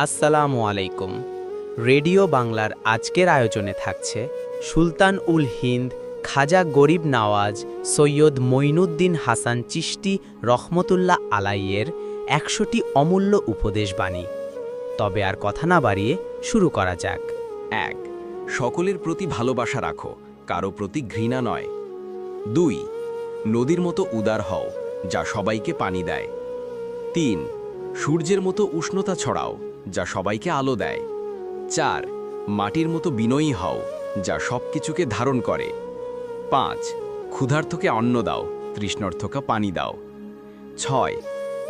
আসসালামু আলাইকুম। রেডিও বাংলার আজকের আয়োজনে থাকছে সুলতান উল হিন্দ খাজা গরিব নওয়াজ সৈয়দ মঈনুদ্দিন হাসান চিশতি রহমতুল্লাহ আলাইয়ের ১০০টি অমূল্য উপদেশবাণী। তবে আর কথা না বাড়িয়ে শুরু করা যাক। ১. সকলের প্রতি ভালোবাসা রাখো, কারো প্রতি ঘৃণা নয়। ২. নদীর মতো উদার হও, যা সবাইকে পানি দেয়। ৩. সূর্যের মতো উষ্ণতা ছড়াও, যা সবাইকে আলো দেয়। ৪. মাটির মতো বিনয়ী হও, যা সব কিছুকে ধারণ করে। ৫. ক্ষুধার্তকে অন্ন দাও, তৃষ্ণার্তকে পানি দাও। ৬.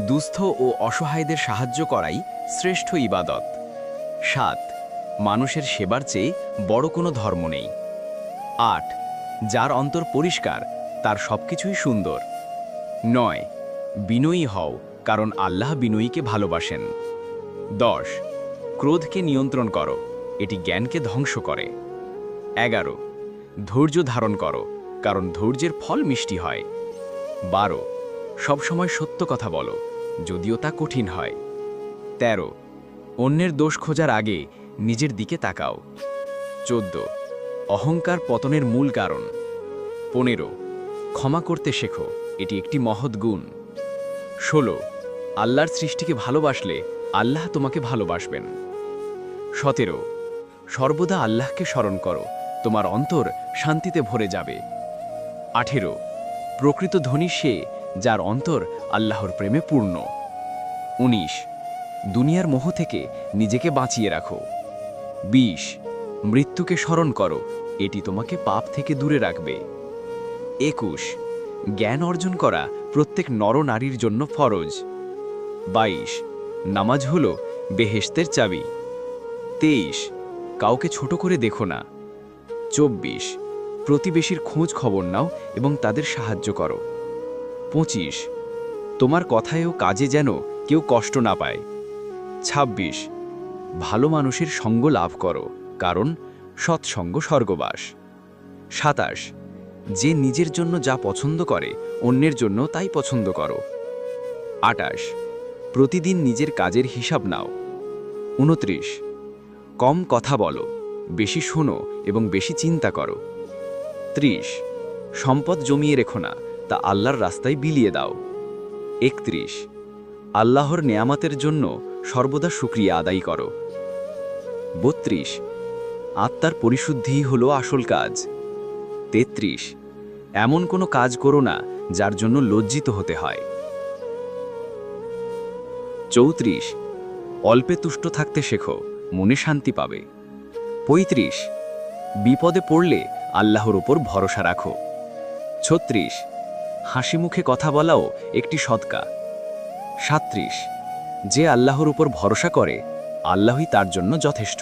দুস্থ ও অসহায়দের সাহায্য করাই শ্রেষ্ঠ ইবাদত। ৭. মানুষের সেবার চেয়ে বড় কোনো ধর্ম নেই। ৮. যার অন্তর পরিষ্কার তার সবকিছুই সুন্দর। ৯. বিনয়ী হও, কারণ আল্লাহ বিনয়ীকে ভালোবাসেন। ১০. ক্রোধকে নিয়ন্ত্রণ করো, এটি জ্ঞানকে ধ্বংস করে। ১১. ধৈর্য ধারণ করো, কারণ ধৈর্যের ফল মিষ্টি হয়। ১২. সবসময় সত্য কথা বলো, যদিও তা কঠিন হয়। ১৩. অন্যের দোষ খোঁজার আগে নিজের দিকে তাকাও। ১৪. অহংকার পতনের মূল কারণ। ১৫. ক্ষমা করতে শেখো, এটি একটি মহৎ গুণ। ১৬. আল্লাহর সৃষ্টিকে ভালোবাসলে আল্লাহ তোমাকে ভালোবাসবেন। ১৭. সর্বদা আল্লাহকে স্মরণ করো, তোমার অন্তর শান্তিতে ভরে যাবে। ১৮. প্রকৃত ধনী সে যার অন্তর আল্লাহর প্রেমে পূর্ণ। ১৯. দুনিয়ার মোহ থেকে নিজেকে বাঁচিয়ে রাখো। ২০. মৃত্যুকে স্মরণ করো, এটি তোমাকে পাপ থেকে দূরে রাখবে। ২১. জ্ঞান অর্জন করা প্রত্যেক নরনারীর জন্য ফরজ। ২২. নামাজ হল বেহেশতের চাবি। ২৩. কাউকে ছোট করে দেখো না। ২৪. প্রতিবেশীর খোঁজ খবর নাও এবং তাদের সাহায্য করো। ২৫. তোমার কথায় ও কাজে যেন কেউ কষ্ট না পায়। ২৬. ভালো মানুষের সঙ্গ লাভ করো, কারণ সৎসঙ্গ স্বর্গবাস। ২৭. যে নিজের জন্য যা পছন্দ করে অন্যের জন্য তাই পছন্দ করো। ২৮. প্রতিদিন নিজের কাজের হিসাব নাও। ২৯. কম কথা বলো, বেশি শোনো এবং বেশি চিন্তা করো। ৩০. সম্পদ জমিয়ে রেখো না, তা আল্লাহর রাস্তায় বিলিয়ে দাও। ৩১. আল্লাহর নেয়ামতের জন্য সর্বদা শুকরিয়া আদায় করো। ৩২. আত্মার পরিশুদ্ধিই হলো আসল কাজ। ৩৩. এমন কোনো কাজ করো না যার জন্য লজ্জিত হতে হয়। ৩৪. অল্পে তুষ্ট থাকতে শেখো, মনে শান্তি পাবে। ৩৫. বিপদে পড়লে আল্লাহর উপর ভরসা রাখো। ৩৬. হাসি মুখে কথা বলাও একটি সদকা। ৩৭. যে আল্লাহর উপর ভরসা করে আল্লাহই তার জন্য যথেষ্ট।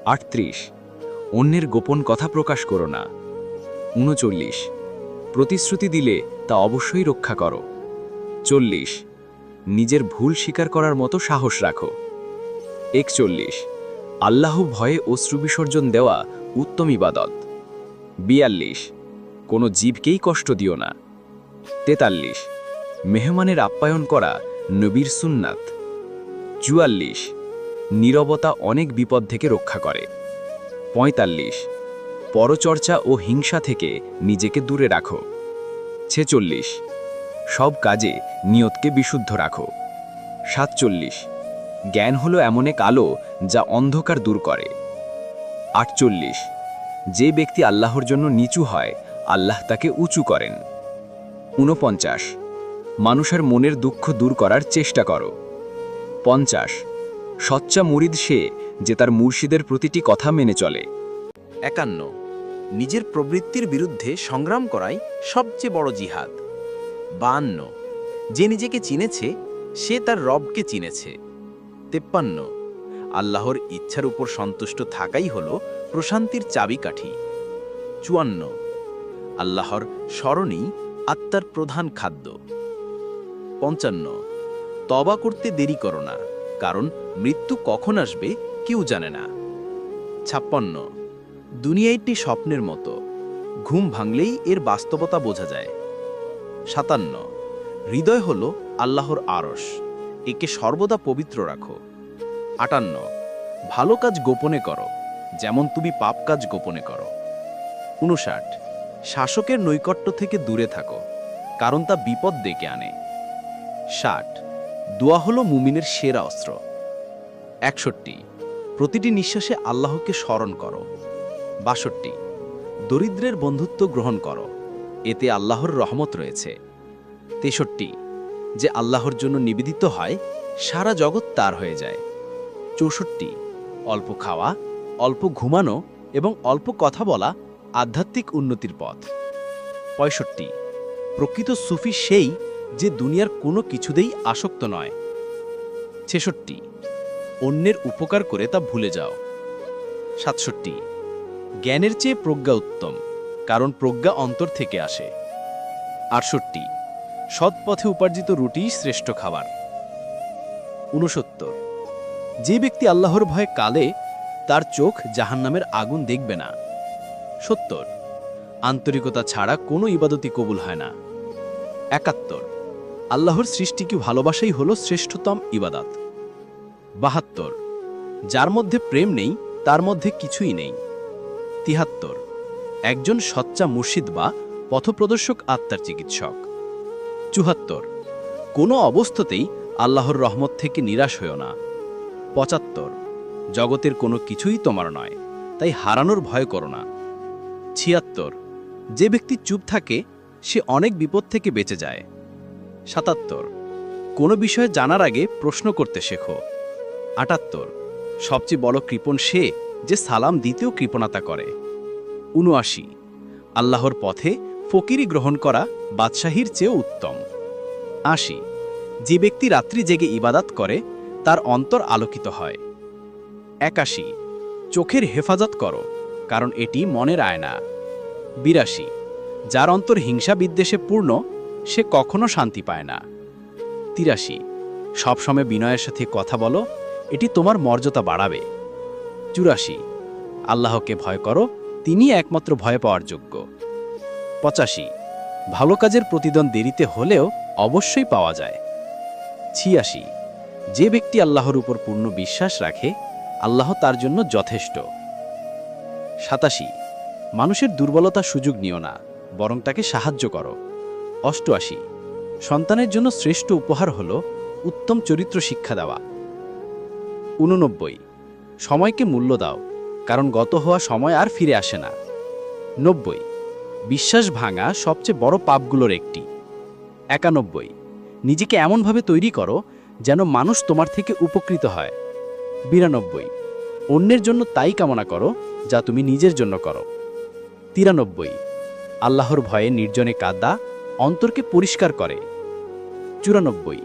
৩৮. অন্যের গোপন কথা প্রকাশ করো না। ৩৯. প্রতিশ্রুতি দিলে তা অবশ্যই রক্ষা করো। ৪০. নিজের ভুল স্বীকার করার মতো সাহস রাখো। ৪১. আল্লাহ ভয়ে অশ্রু বিসর্জন দেওয়া উত্তম ইবাদত। ৪২. কোনো জীবকেই কষ্ট দিও না। ৪৩. মেহমানের আপ্যায়ন করা নবীর সুন্নাত। ৪৪. নীরবতা অনেক বিপদ থেকে রক্ষা করে। ৪৫. পরচর্চা ও হিংসা থেকে নিজেকে দূরে রাখো। ৪৬. সব কাজে নিয়তকে বিশুদ্ধ রাখো। ৪৭. জ্ঞান হলো এমন এক আলো যা অন্ধকার দূর করে। ৪৮. যে ব্যক্তি আল্লাহর জন্য নিচু হয় আল্লাহ তাকে উঁচু করেন। ৪৯. মানুষের মনের দুঃখ দূর করার চেষ্টা করো। ৫০. সচ্চা মুরিদ সে যে তার মুর্শিদের প্রতিটি কথা মেনে চলে। ৫১. নিজের প্রবৃত্তির বিরুদ্ধে সংগ্রাম করাই সবচেয়ে বড় জিহাদ। ৫২. যে নিজেকে চিনেছে সে তার রবকে চিনেছে। ৫৩. আল্লাহর ইচ্ছার উপর সন্তুষ্ট থাকাই হল প্রশান্তির চাবিকাঠি। ৫৪. আল্লাহর স্মরণই আত্মার প্রধান খাদ্য। ৫৫. তওবা করতে দেরি করো না, কারণ মৃত্যু কখন আসবে কেউ জানে না। ৫৬. দুনিয়া একটি স্বপ্নের মতো, ঘুম ভাঙলেই এর বাস্তবতা বোঝা যায়। ৫৭. হৃদয় হল আল্লাহর আরশ, একে সর্বদা পবিত্র রাখো। 58 ভালো কাজ গোপনে করো, যেমন তুমি পাপ কাজ গোপনে করো। 59 শাসকের নৈকট্য থেকে দূরে থাকো, কারণ তা বিপদ ডেকে আনে। 60 দোয়া হলো মুমিনের সেরা অস্ত্র। 61 প্রতিটি নিঃশ্বাসে আল্লাহকে স্মরণ করো। 62 দরিদ্রের বন্ধুত্ব গ্রহণ করো, এতে আল্লাহর রহমত রয়েছে। 63 যে আল্লাহর জন্য নিবেদিত হয়, সারা জগৎ তার হয়ে যায়। 64 অল্প খাওয়া, অল্প ঘুমানো এবং অল্প কথা বলা আধ্যাত্মিক উন্নতির পথ। 65 প্রকৃত সুফি সেই যে দুনিয়ার কোনো কিছুতেই আসক্ত নয়। 66 অন্যের উপকার করে তা ভুলে যাও। 67 জ্ঞানের চেয়ে প্রজ্ঞা উত্তম, কারণ প্রজ্ঞা অন্তর থেকে আসে। 68 সৎ পথে উপার্জিত রুটিই শ্রেষ্ঠ খাবার। 69 যে ব্যক্তি আল্লাহর ভয়ে কালে, তার চোখ জাহান্নামের আগুন দেখবে না। 70 আন্তরিকতা ছাড়া কোনো ইবাদতই কবুল হয় না। 71 আল্লাহর সৃষ্টিকে ভালোবাসাই হলো শ্রেষ্ঠতম ইবাদত। 72 যার মধ্যে প্রেম নেই, তার মধ্যে কিছুই নেই। 73 একজন সচ্চা মুর্শিদ বা পথপ্রদর্শক আত্মার চিকিৎসক। 74 কোনো অবস্থাতেই আল্লাহর রহমত থেকে নিরাশ হইও না। 75 জগতের কোনো কিছুই তোমার নয়, তাই হারানোর ভয় করো না। 76 যে ব্যক্তি চুপ থাকে, সে অনেক বিপদ থেকে বেঁচে যায়। 77 কোনো বিষয়ে জানার আগে প্রশ্ন করতে শেখো। 78 সবচেয়ে বড় কৃপণ সে যে সালাম দিতেও কৃপণতা করে। 79 আল্লাহর পথে ফকিরি গ্রহণ করা বাদশাহীর চেয়েও উত্তম। 80 যে ব্যক্তি রাত্রি জেগে ইবাদত করে, তার অন্তর আলোকিত হয়। 81 চোখের হেফাজত করো, কারণ এটি মনের আয়না। 82 যার অন্তর হিংসা বিদ্বেষে পূর্ণ, সে কখনো শান্তি পায় না। 83 সবসময় বিনয়ের সাথে কথা বলো, এটি তোমার মর্যাদা বাড়াবে। 84 আল্লাহকে ভয় করো, তিনি একমাত্র ভয় পাওয়ার যোগ্য। 85 ভালো কাজের প্রতিদান দেরিতে হলেও অবশ্যই পাওয়া যায়। 86 যে ব্যক্তি আল্লাহর উপর পূর্ণ বিশ্বাস রাখে, আল্লাহ তার জন্য যথেষ্ট। 87 মানুষের দুর্বলতা সুযোগ নিও না, বরং তাকে সাহায্য করো। 88 সন্তানের জন্য শ্রেষ্ঠ উপহার হল উত্তম চরিত্র শিক্ষা দেওয়া। 89 সময়কে মূল্য দাও, কারণ গত হওয়া সময় আর ফিরে আসে না। 90 বিশ্বাস ভাঙা সবচেয়ে বড় পাপগুলোর একটি। 91 নিজেকে এমনভাবে তৈরি করো যেন মানুষ তোমার থেকে উপকৃত হয়। 92 অন্যের জন্য তাই কামনা করো যা তুমি নিজের জন্য করো। 93 আল্লাহর ভয়ে নির্জনে কাঁদা অন্তরকে পরিষ্কার করে। 94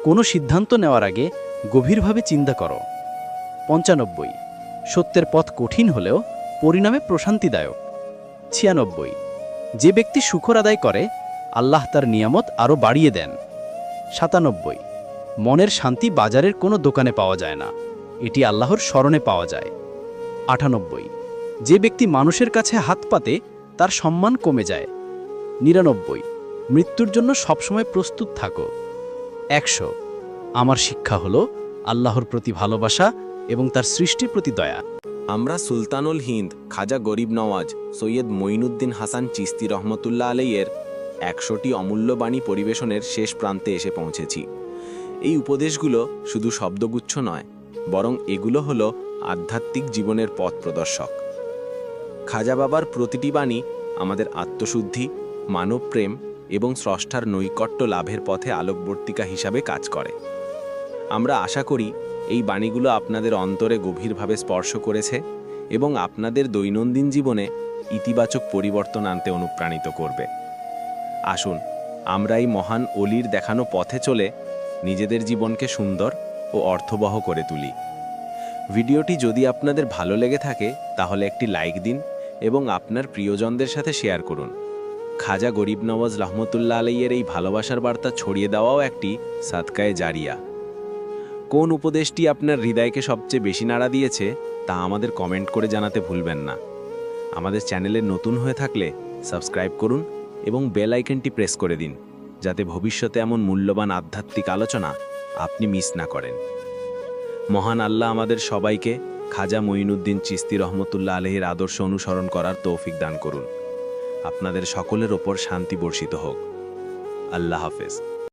কোনো সিদ্ধান্ত নেওয়ার আগে গভীরভাবে চিন্তা করো। 95 সত্যের পথ কঠিন হলেও পরিণামে প্রশান্তিদায়ক। 96 যে ব্যক্তি শুকর আদায় করে, আল্লাহ তার নিয়ামত আরও বাড়িয়ে দেন। 97 মনের শান্তি বাজারের কোনো দোকানে পাওয়া যায় না, এটি আল্লাহর স্মরণে পাওয়া যায়। 98 যে ব্যক্তি মানুষের কাছে হাত পাতে, তার সম্মান কমে যায়। 99 মৃত্যুর জন্য সবসময় প্রস্তুত থাকো। 100 আমার শিক্ষা হলো আল্লাহর প্রতি ভালোবাসা এবং তার সৃষ্টির প্রতি দয়া। আমরা সুলতানুল হিন্দ খাজা গরিব নওয়াজ সৈয়দ মঈনুদ্দিন হাসান চিস্তি রহমতুল্লাহ আলাইয়ের 100টি অমূল্য বাণী পরিবেশনের শেষ প্রান্তে এসে পৌঁছেছি। এই উপদেশগুলো শুধু শব্দগুচ্ছ নয়, বরং এগুলো হলো আধ্যাত্মিক জীবনের পথ প্রদর্শক। খাজা বাবার প্রতিটি বাণী আমাদের আত্মশুদ্ধি, মানবপ্রেম এবং স্রষ্টার নৈকট্য লাভের পথে আলোকবর্তিকা হিসাবে কাজ করে। আমরা আশা করি এই বাণীগুলো আপনাদের অন্তরে গভীরভাবে স্পর্শ করেছে এবং আপনাদের দৈনন্দিন জীবনে ইতিবাচক পরিবর্তন আনতে অনুপ্রাণিত করবে। আসুন আমরা এই মহান অলির দেখানো পথে চলে নিজেদের জীবনকে সুন্দর ও অর্থবহ করে তুলি। ভিডিওটি যদি আপনাদের ভালো লেগে থাকে তাহলে একটি লাইক দিন এবং আপনার প্রিয়জনদের সাথে শেয়ার করুন। খাজা গরিব নওয়াজ রহমতুল্লাহ আলাইয়ের এই ভালোবাসার বার্তা ছড়িয়ে দেওয়াও একটি সাদকায়ে জারিয়া। কোন উপদেশটি আপনার হৃদয়কে সবচেয়ে বেশি নাড়া দিয়েছে তা আমাদের কমেন্ট করে জানাতে ভুলবেন না। আমাদের চ্যানেলে নতুন হয়ে থাকলে সাবস্ক্রাইব করুন এবং বেল আইকনটি প্রেস করে দিন, যাতে ভবিষ্যতে এমন মূল্যবান আধ্যাত্মিক আলোচনা আপনি মিস না করেন। মহান আল্লাহ আমাদের সবাইকে খাজা মঈনুদ্দিন চিশতি রহমতুল্লাহ আলাইহির আদর্শ অনুসরণ করার তৌফিক দান করুন। আপনাদের সকলের ওপর শান্তি বর্ষিত হোক। আল্লাহ হাফেজ।